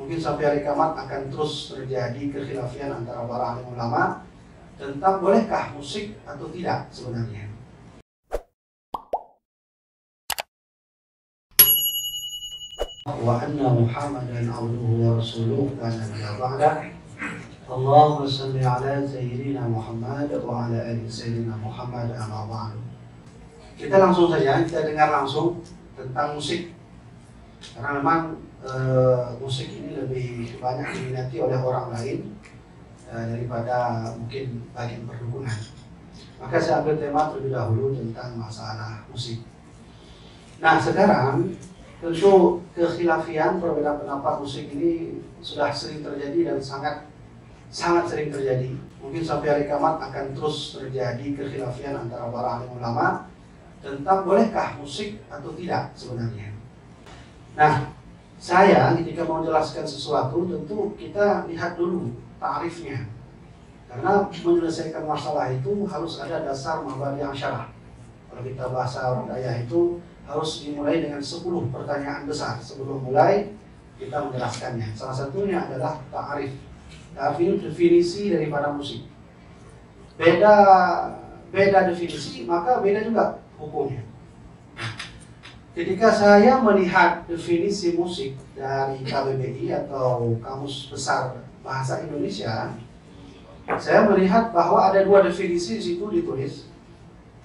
mungkin sampai hari kiamat akan terus terjadi kekhilafan antara para alim ulama tentang bolehkah musik atau tidak sebenarnya. Wa anna Muhammadan abduhu wa rasuluhu wa nabiyya ba'da. Allahumma salli ala sayyidina Muhammad wa ala ali sayyidina Muhammad amma ba'du. Kita langsung saja, kita dengar langsung tentang musik. Karena memang musik ini lebih banyak diminati oleh orang lain daripada mungkin bagian perdukunan. Maka saya ambil tema terlebih dahulu tentang masalah musik. Nah, sekarang tentu kekhilafian perbedaan pendapat musik ini sudah sering terjadi dan sangat sering terjadi. Mungkin sampai hari kiamat akan terus terjadi kekhilafian antara para alim ulama tentang bolehkah musik atau tidak sebenarnya. Nah, saya ketika mau menjelaskan sesuatu tentu kita lihat dulu ta'rifnya. Karena menyelesaikan masalah itu harus ada dasar mabadi yang syarah. Kalau kita bahasa orang daya itu harus dimulai dengan 10 pertanyaan besar sebelum mulai kita menjelaskannya. Salah satunya adalah ta'rif. Ta'rif definisi daripada musik. Beda definisi, maka beda juga hukumnya. Ketika saya melihat definisi musik dari KBBI atau Kamus Besar Bahasa Indonesia, saya melihat bahwa ada 2 definisi di situ ditulis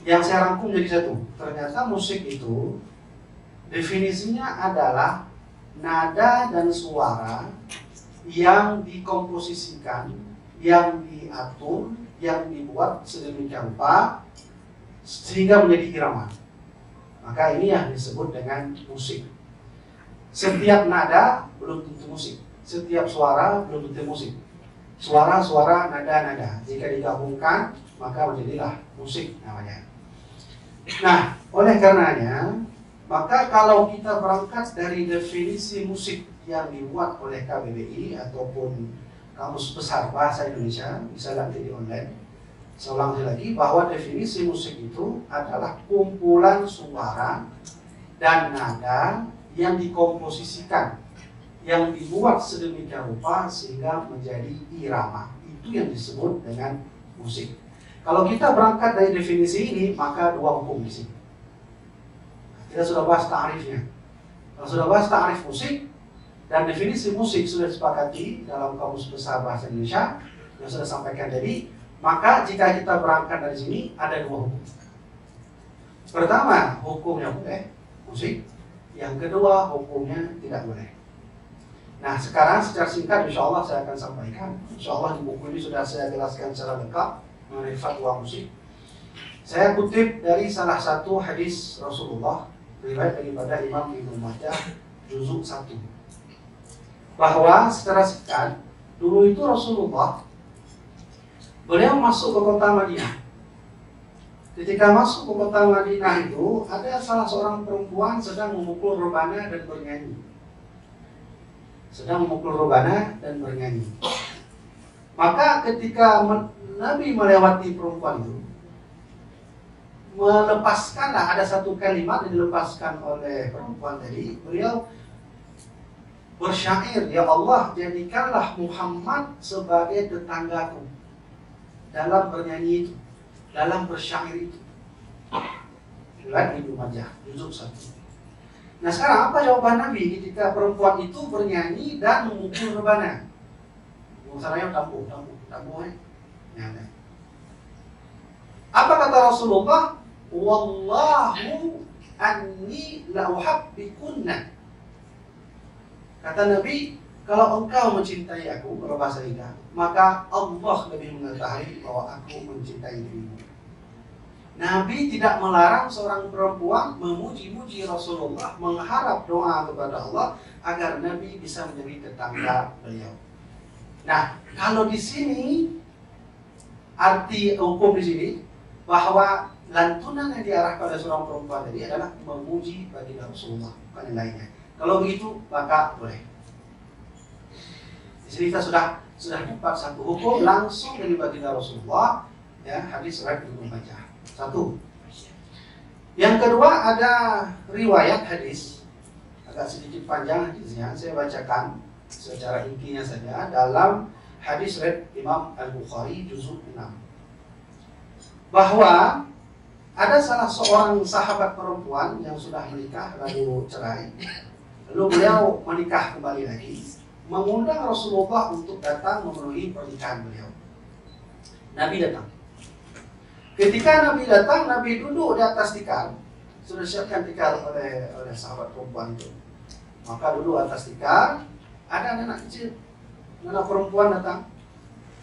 yang saya rangkum jadi satu. Ternyata musik itu definisinya adalah nada dan suara yang dikomposisikan, yang diatur, yang dibuat sedemikian rupa sehingga menjadi irama. Maka ini yang disebut dengan musik. Setiap nada belum tentu musik. Setiap suara belum tentu musik. Suara-suara, nada-nada, jika digabungkan maka menjadilah musik namanya. Nah, oleh karenanya, maka kalau kita berangkat dari definisi musik yang dibuat oleh KBBI ataupun Kamus Besar Bahasa Indonesia, bisa nanti di online. Saya ulangi lagi bahwa definisi musik itu adalah kumpulan suara dan nada yang dikomposisikan, yang dibuat sedemikian rupa sehingga menjadi irama. Itu yang disebut dengan musik. Kalau kita berangkat dari definisi ini, maka 2 hukum di sini. Kita sudah bahas ta'rifnya. Kalau sudah bahas ta'rif musik dan definisi musik sudah disepakati dalam Kamus Besar Bahasa Indonesia yang sudah sampaikan tadi, maka jika kita berangkat dari sini ada 2 hukum. Pertama, hukumnya boleh musik. Yang kedua, hukumnya tidak boleh. Nah, sekarang secara singkat insya Allah saya akan sampaikan. Insya Allah di buku ini sudah saya jelaskan secara lengkap mengenai fatwa musik. Saya kutip dari salah satu hadis Rasulullah riwayat daripada Imam Ibnu Majah juzuk 1, bahwa secara singkat dulu itu Rasulullah beliau masuk ke kota Madinah. Ketika masuk ke kota Madinah itu ada salah seorang perempuan sedang memukul rebana dan bernyanyi. Maka ketika Nabi melewati perempuan itu, melepaskanlah, ada satu kalimat yang dilepaskan oleh perempuan tadi. Beliau bersyair, ya Allah, jadikanlah Muhammad sebagai tetanggaku dalam bernyanyi itu, dalam bersyair itu. Riwayat Ibnu Majah juzuk 1. Nah, sekarang apa jawaban Nabi ketika perempuan itu bernyanyi dan memukul rebana? Caranya tambuh. Apa kata Rasulullah? Wallahu anni la uhibbukunna. Kata Nabi, kalau engkau mencintai aku, kalau bahasa kita, maka Allah lebih mengetahui bahwa aku mencintai dirimu. Nabi tidak melarang seorang perempuan memuji-muji Rasulullah, mengharap doa kepada Allah agar Nabi bisa menjadi tetangga beliau. Nah, kalau di sini arti hukum di sini bahwa lantunan yang diarahkan pada seorang perempuan tadi adalah memuji baginda Rasulullah, bukan yang lainnya. Kalau begitu, maka boleh. Di sini kita sudah dapat satu hukum langsung dari baginda Rasulullah, ya, hadis riwayat Ibnu Majah. 1. Yang kedua ada riwayat hadis agak sedikit panjang hadisnya, saya bacakan secara intinya saja dalam hadis riwayat Imam Al-Bukhari juzuk 6, bahwa ada salah seorang sahabat perempuan yang sudah menikah lalu cerai, lalu beliau menikah kembali lagi, mengundang Rasulullah untuk datang memenuhi pernikahan beliau. Nabi datang. Ketika Nabi datang, Nabi duduk di atas tikar. Sudah siapkan tikar oleh sahabat perempuan itu. Maka duduk atas tikar. Ada anak kecil, anak perempuan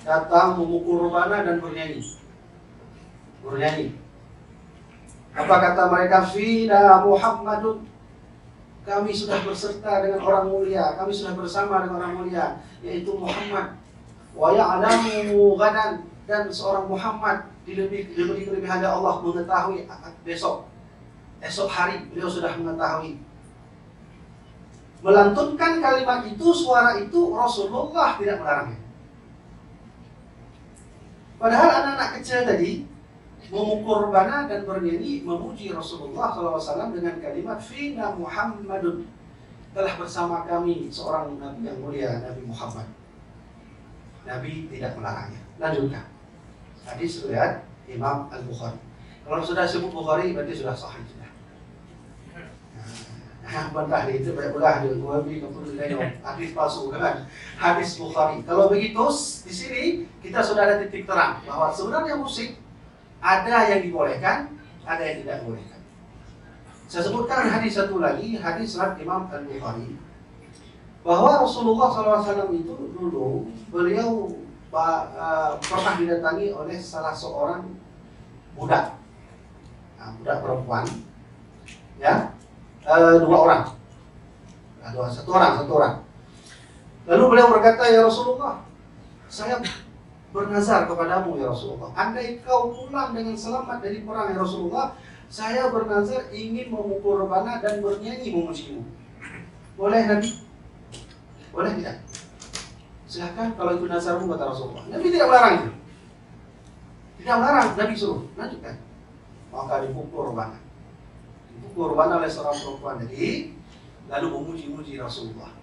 datang memukul rebana dan bernyanyi. Apa kata mereka? Fina Muhammadun. Kami sudah berserta dengan orang mulia, kami sudah bersama dengan orang mulia, yaitu Muhammad. Wa ya'lamu ghadan, dan seorang Muhammad diberi kelebihan Allah mengetahui esok hari beliau sudah mengetahui. Melantunkan kalimat itu, suara itu, Rasulullah tidak melarangnya. Padahal anak-anak kecil tadi memukul rebana dan bernyanyi memuji Rasulullah SAW dengan kalimat Fina Muhammadun, telah bersama kami seorang Nabi yang mulia, Nabi Muhammad. Nabi tidak melarangnya. Lanjutkan. Hadis riwayat Imam Al-Bukhari. Kalau sudah sebut Bukhari berarti sudah sahih sudah. Bantah itu berulah dia Bukhari kemudian hadis palsu kan? Hadis Bukhari. Kalau begitu di sini kita sudah ada titik terang bahwa sebenarnya musik ada yang dibolehkan, ada yang tidak dibolehkan. Saya sebutkan hadis satu lagi, hadis riwayat Imam Al-Bukhari, bahwa Rasulullah SAW itu dulu beliau pernah didatangi oleh salah seorang budak, budak perempuan, ya, satu orang. Lalu beliau berkata, ya Rasulullah, saya bernazar kepadamu ya Rasulullah, andai kau pulang dengan selamat dari perang ya Rasulullah, saya bernazar ingin memukul rebana dan bernyanyi memujimu. Boleh Nabi? Boleh tidak? Silahkan kalau itu nazarmu, kata Rasulullah. Nabi tidak melarang itu. Tidak melarang, Nabi suruh lanjutkan. Maka dipukul rebana. Dipukul rebana oleh seorang perempuan tadi, lalu memuji-muji Rasulullah.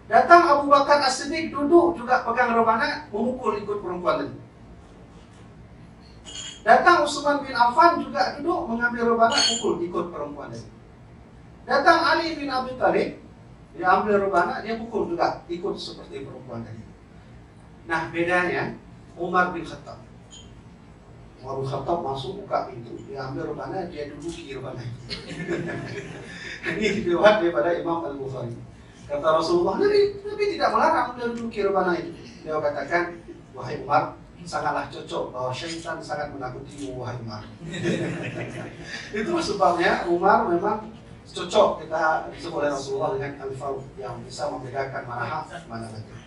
Datang Abu Bakar As-Siddiq duduk juga pegang rebana, memukul ikut perempuan tadi. Datang Utsman bin Affan juga duduk mengambil rebana, pukul ikut perempuan tadi. Datang Ali bin Abi Thalib, dia ambil rebana, dia pukul juga ikut seperti perempuan tadi. Nah bedanya Umar bin Khattab. Umar bin Khattab masuk buka pintu, dia ambil rebana, dia duduki rebana. Ini diriwayat daripada Imam Al-Bukhari. Kata Rasulullah, Nabi tidak melarang dia duduki rebana itu. Dia katakan, wahai Umar, sangatlah cocok bahwa syaitan sangat menakutimu, wahai Umar. Itu sebabnya Umar memang cocok kita disebut oleh Rasulullah dengan Al-Faruq yang bisa membedakan mana hak mana batil.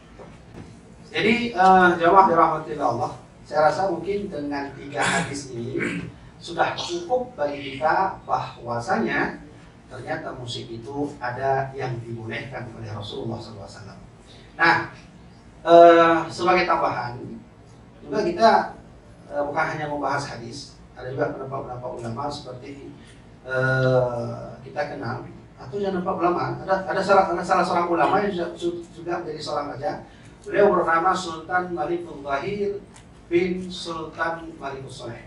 Jadi jamaah dirahmati Allah, saya rasa mungkin dengan 3 hadis ini sudah cukup bagi kita bahwasanya ternyata musik itu ada yang dibolehkan oleh Rasulullah SAW. Nah, sebagai tambahan juga kita bukan hanya membahas hadis, ada juga pendapat-pendapat ulama seperti kita kenal atau jangan lupa ulama. Ada salah seorang ulama yang juga menjadi seorang raja. Beliau bernama Sultan Malikul Zahir bin Sultan Malikus Soleh.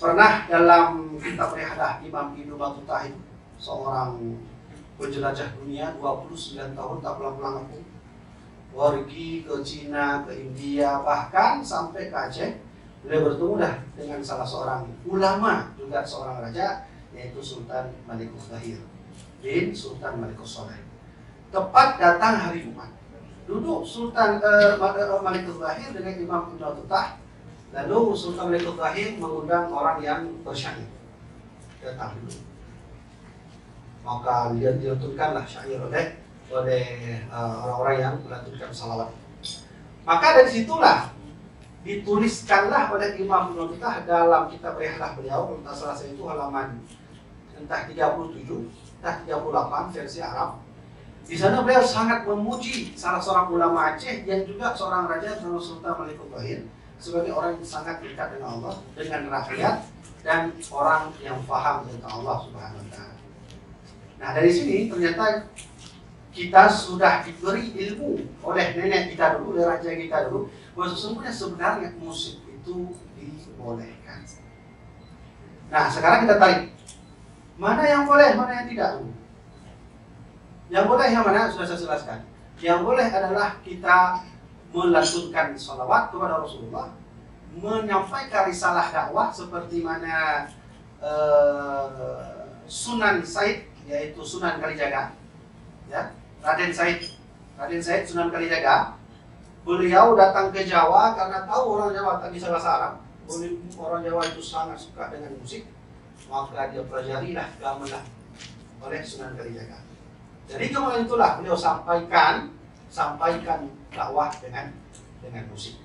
Pernah dalam kitab Rihalah Imam Ibnu Battuta, seorang penjelajah dunia 29 tahun tak pulang-pulang kampung, pergi ke Cina, ke India, bahkan sampai ke Aceh. Beliau bertemu dengan salah seorang ulama, juga seorang raja, yaitu Sultan Malikus Zahir bin Sultan Malikus Soleh. Tepat datang hari Jumat, duduk Sultan Malikus Zahir dengan Imam Ibnu Battuta. Lalu Sultan Malikus Zahir mengundang orang yang bersyair datang dulu. Maka dilantunkanlah syair oleh orang-orang yang melantunkan salawat. Maka dari situlah dituliskanlah oleh Imam Ibnu Battuta dalam kitab Rihalah beliau, kalau tak salah saya itu halaman entah 37, entah 38 versi Arab. Di sana beliau sangat memuji salah seorang ulama Aceh yang juga seorang raja bernama Sultan Malikus Zahir sebagai orang yang sangat dekat dengan Allah, dengan rakyat, dan orang yang paham tentang Allah Subhanahu wa Ta'ala. Nah dari sini ternyata kita sudah diberi ilmu oleh nenek kita dulu, oleh raja kita dulu, bahwa sesungguhnya sebenarnya musik itu dibolehkan. Nah, sekarang kita tarik. Mana yang boleh, mana yang tidak? Yang boleh yang mana? Sudah saya jelaskan. Yang boleh adalah kita melantunkan salawat kepada Rasulullah, menyampaikan risalah dakwah seperti mana Sunan Said, yaitu Sunan Kalijaga, ya, Raden Said Sunan Kalijaga. Beliau datang ke Jawa karena tahu orang Jawa tak bisa bahasa Arab. Orang Jawa itu sangat suka dengan musik, maka dia pelajarilah gamelan oleh Sunan Kalijaga. Jadi kemudian itulah beliau sampaikan dakwah dengan musik.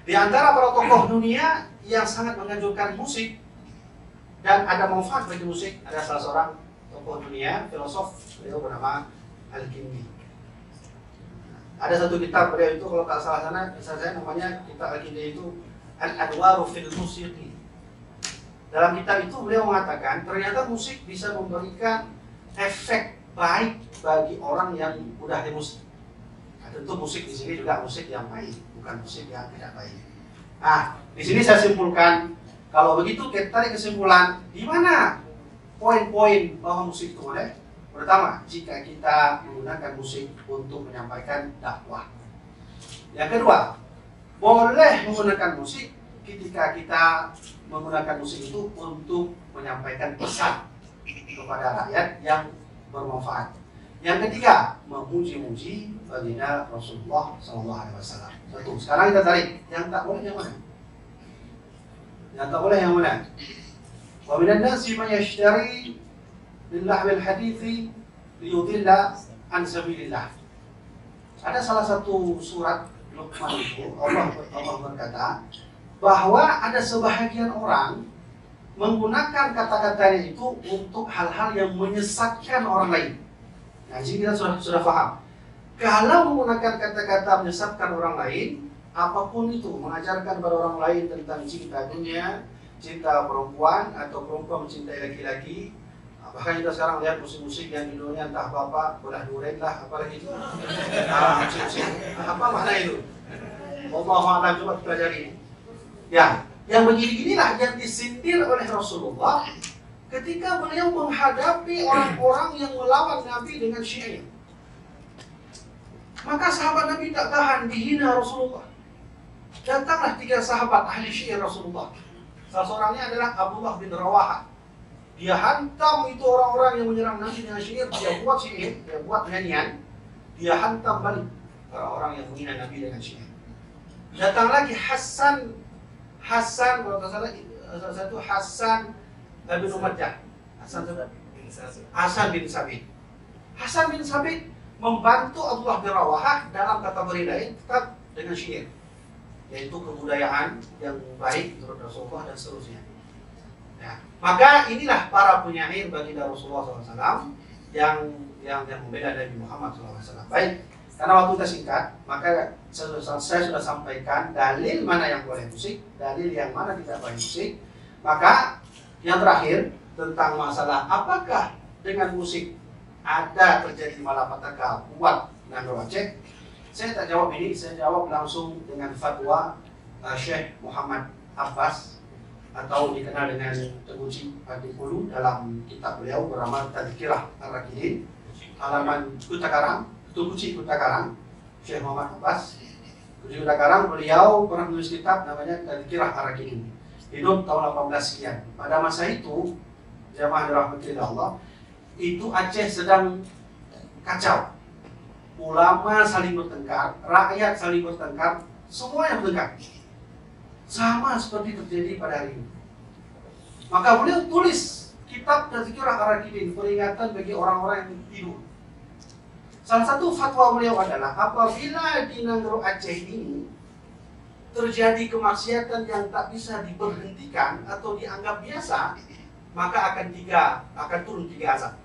Di antara para tokoh dunia yang sangat menganjurkan musik dan ada manfaat bagi musik, ada salah seorang tokoh dunia, filosof, beliau bernama Al-Kindi. Ada satu kitab beliau itu, kalau tak salah saya namanya kitab Al-Kindi itu Al-Anwaru fil Musiqi. Dalam kitab itu beliau mengatakan ternyata musik bisa memberikan efek baik bagi orang yang udah di musik. Nah, tentu musik di sini juga musik yang baik, bukan musik yang tidak baik. Nah, di sini saya simpulkan, kalau begitu kita tarik kesimpulan di mana poin-poin bahwa musik itu boleh. Pertama, jika kita menggunakan musik untuk menyampaikan dakwah. Yang kedua, boleh menggunakan musik ketika kita menggunakan musik itu untuk menyampaikan pesan kepada rakyat yang bermanfaat. Yang ketiga, memuji-muji baginda Rasulullah SAW. Satu. Sekarang kita tarik yang tak boleh yang mana? Yang tak boleh yang mana? Wa minan nasi man yashtari lillahwil hadithi liyudilla an sabilillah. Ada salah satu surat Luqman itu Allah berkata bahwa ada sebahagian orang menggunakan kata-katanya itu untuk hal-hal yang menyesatkan orang lain. Nah, jadi kita sudah paham. Kalau menggunakan kata-kata menyesatkan orang lain, apapun itu, mengajarkan pada orang lain tentang cinta dunia, cinta perempuan, atau perempuan mencintai laki-laki, bahkan kita sekarang lihat musik-musik yang judulnya entah apa, belah duren lah, apalagi itu. Musik-musik. Apa makna itu? Wallahu'alam, coba pelajari. Ya, yang begini-ginilah yang disindir oleh Rasulullah ketika beliau menghadapi orang-orang yang melawan Nabi dengan syair. Maka sahabat Nabi tak tahan, dihina Rasulullah. Datanglah 3 sahabat ahli syair Rasulullah. Salah seorangnya adalah Abdullah bin Rawaha. Dia hantam itu orang-orang yang menyerang Nabi dengan syair. Dia buat syair, dia buat nyanyian. Dia hantam balik orang-orang yang menghina Nabi dengan syair. Datang lagi Hasan, kalau tak salah satu Hasan bin Umayyah. Hasan bin Sabit. Hasan bin Sabit membantu Abdullah bin Rawaha dalam kategori lain tetap dengan syair, yaitu kebudayaan yang baik menurut Rasulullah dan seterusnya. Ya. Maka inilah para penyair baginda Rasulullah SAW yang membela Nabi Muhammad SAW. Baik, karena waktu kita singkat, maka saya sudah sampaikan dalil mana yang boleh musik, dalil yang mana tidak boleh musik. Maka yang terakhir tentang masalah apakah dengan musik ada terjadi malapetaka buat Nando Aceh, saya tak jawab ini, saya jawab langsung dengan fatwa Syekh Muhammad Abbas atau dikenal dengan Teguci Adipulu dalam kitab beliau bernama Tadhkirah Ar-Rakidin, halaman Kutakarang, Teguci Kutakarang. Syekh Muhammad Abbas Teguci Kutakarang, beliau pernah menulis kitab namanya Tadhkirah Ar-Rakidin, hidup tahun 18 sekian. Pada masa itu, jamaah dirahmati Allah, itu Aceh sedang kacau. Ulama saling bertengkar, rakyat saling bertengkar, semua yang bertengkar. Sama seperti terjadi pada hari ini. Maka beliau tulis kitab Tadhkirah Ar-Rakidin, peringatan bagi orang-orang yang tidur. Salah satu fatwa beliau adalah apabila di Nangro Aceh ini terjadi kemaksiatan yang tak bisa diberhentikan atau dianggap biasa, maka akan turun 3 azab.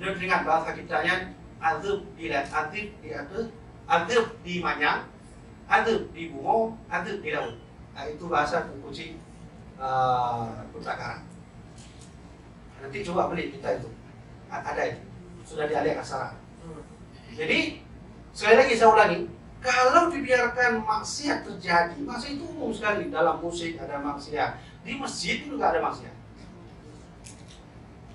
Beliau teringat bahasa kitanya azab di Manyang, azab di Bungo, azab di Laut. Nah, itu bahasa Teguci Kutakarang. Nanti coba beli kita itu, ada itu, sudah di Alih Aksara. Jadi sekali lagi saya ulangi, kalau dibiarkan maksiat terjadi, maksiat itu umum sekali. Dalam musik ada maksiat, di masjid juga ada maksiat.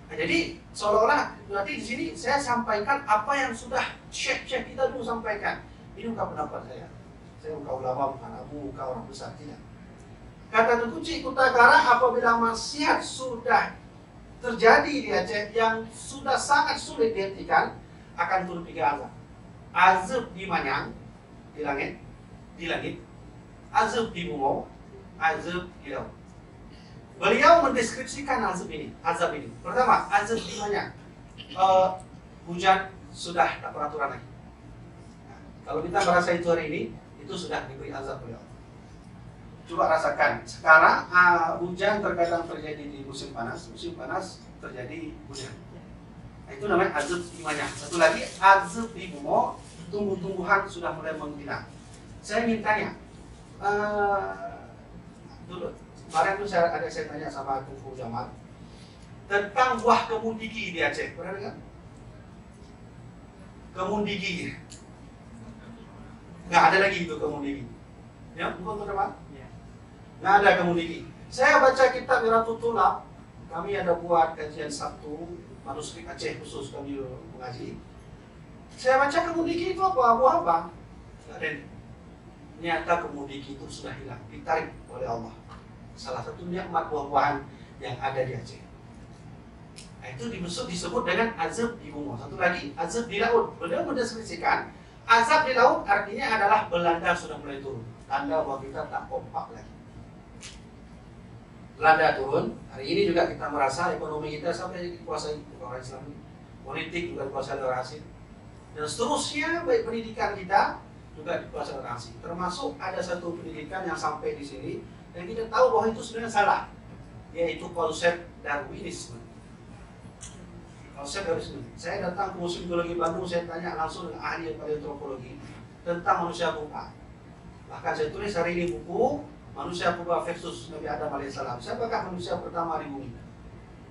Nah, jadi seolah-olah berarti di sini saya sampaikan apa yang sudah syekh-syekh kita dulu sampaikan. Ini bukan pendapat saya. Saya bukan ulama, bukan abu, bukan orang besar, tidak. Kata Tukuci Kutakara, apabila maksiat sudah terjadi di Aceh yang sudah sangat sulit dihentikan, akan turun 3 azab. Azab di Manyang, di langit, azab di Bungo, azab di laut. Beliau mendeskripsikan azab ini. Pertama, azab di Manyang. Hujan sudah tak peraturan lagi. Nah, kalau kita merasa itu hari ini, itu sudah diberi azab beliau. Coba rasakan. Sekarang hujan terkadang terjadi di musim panas terjadi hujan. Nah, itu namanya azab di Manyang. Satu lagi, azab di Bungo, tumbuh-tumbuhan sudah mulai menghilang. Saya ingin tanya, dulu kemarin tuh saya tanya sama Tunggu Jamal tentang buah kemundigi di Aceh. Pernah dengar? Kemundigi. Nggak ada lagi itu kemundigi. Ya, bukan teman? Ya. Nggak ada kemundigi. Saya baca kitab Miratul Tulab. Kami ada buat kajian Sabtu, manuskrip Aceh khusus kami mengaji. Saya baca kemundigi itu apa? Buah apa? Nggak ada. Nyata kemundigi itu sudah hilang, ditarik oleh Allah. Salah satu nikmat buah-buahan yang ada di Aceh. Nah, itu disebut dengan azab di Bungo. Satu lagi, azab di laut. Beliau mendeskripsikan azab di laut artinya adalah Belanda sudah mulai turun. Tanda bahwa kita tak kompak lagi. Belanda turun. Hari ini juga kita merasa ekonomi kita sampai dikuasai orang Islam. Politik juga dikuasai orang asing. Dan seterusnya, baik pendidikan kita juga dikuasai orang asing. Termasuk ada satu pendidikan yang sampai di sini dan kita tahu bahwa itu sebenarnya salah, yaitu konsep Darwinisme. Konsep Darwinisme. Saya datang ke Museum Geologi Bandung, saya tanya langsung dengan ahli paleontologi tentang manusia purba. Bahkan saya tulis hari ini buku Manusia Purba versus Nabi Adam alaihissalam. Siapakah manusia pertama di bumi?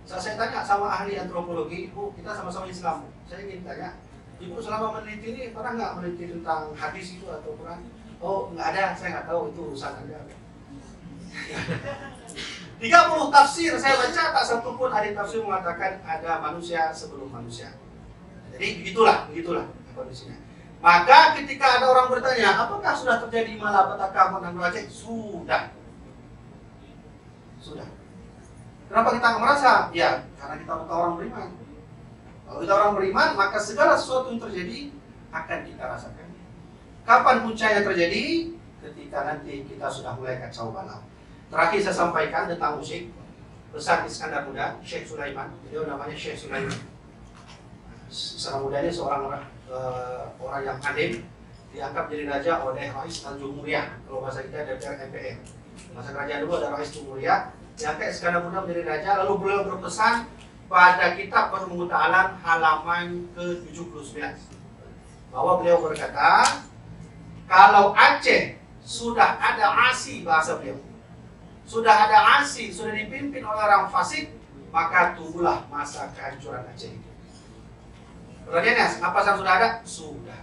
Saya tanya sama ahli antropologi, Bu, kita sama-sama Islam. Saya ingin tanya, Ibu selama meneliti ini pernah nggak meneliti tentang hadis itu atau Quran? Oh, nggak ada, saya nggak tahu, itu urusan Anda. 30 tafsir saya baca, tak satu pun ada tafsir mengatakan ada manusia sebelum manusia. Jadi begitulah kondisinya. Maka ketika ada orang bertanya, apakah sudah terjadi malapetaka dan Aceh? Sudah. Kenapa kita nggak merasa? Ya, karena kita bukan orang beriman. Kalau kita orang beriman, maka segala sesuatu yang terjadi akan kita rasakan. Kapan puncaknya terjadi? Ketika nanti kita sudah mulai kacau balau. Terakhir saya sampaikan tentang musik. Besar Iskandar Muda, Syekh Sulaiman. Beliau namanya Syekh Sulaiman. Seorang muda ini seorang orang yang alim, diangkat jadi raja oleh Rais Al-Jumhuriyah. Kalau bahasa kita DPR MPR. Masa kerajaan dulu ada Rais Jumhuriyah, diangkat Iskandar Muda menjadi raja. Lalu beliau berpesan pada kitab Qasmul Ta'alan halaman ke-79 bahwa beliau berkata, kalau Aceh sudah ada asi, bahasa beliau, sudah ada asi, sudah dipimpin oleh orang fasik, maka tunggulah masa kehancuran Aceh itu. Pertanyaannya, apa yang sudah ada? Sudah.